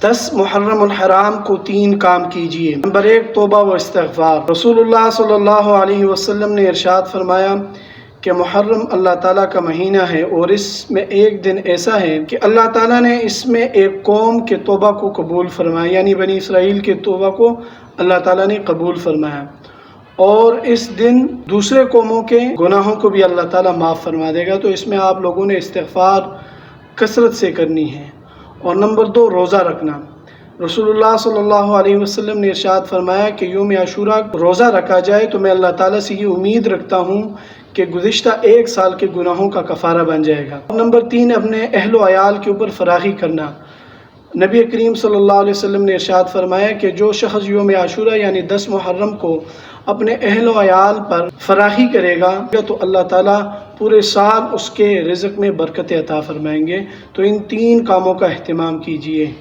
10 मुहर्रम हराम को 3 काम कीजिए। नंबर 1, तौबा व इस्तिग़फ़ार। रसूलुल्लाह सल्लल्लाहु अलैहि वसल्लम ने इरशाद फरमाया कि मुहर्रम अल्लाह ताला का महीना है और इसमें एक दिन ऐसा है कि अल्लाह ताला ने इसमें एक कौम के तौबा को कबूल फरमाया, यानी बनी इसराइल के तौबा को अल्लाह ताला ने कबूल फरमाया, और इस दिन दूसरे कौमों के गुनाहों को भी अल्लाह ताला माफ़ फरमा देगा। तो इसमें आप लोगों ने इस्तिग़फ़ार कसरत से करनी है। और नंबर 2, रोज़ा रखना। रसूलुल्लाह सल्लल्लाहु अलैहि वसल्लम ने इरशाद फरमाया कि यौम आशूरा रोज़ा रखा जाए तो मैं अल्लाह ताला से ये उम्मीद रखता हूँ कि गुज़िश्ता 1 साल के गुनाहों का कफ़ारा बन जाएगा। नंबर 3, अपने अहलो अयाल के ऊपर फरागी करना। नबी करीम सल्लल्लाहु अलैहि वसल्लम ने इरशाद फरमाया कि जो शख्स यौम आशूरा यानी 10 मुहर्रम को अपने अहलो अयाल पर फरागी करेगा तो अल्लाह ताला पूरे साल उसके रिज़्क़ में बरकत अता फरमाएंगे। तो इन 3 कामों का अहतमाम कीजिए।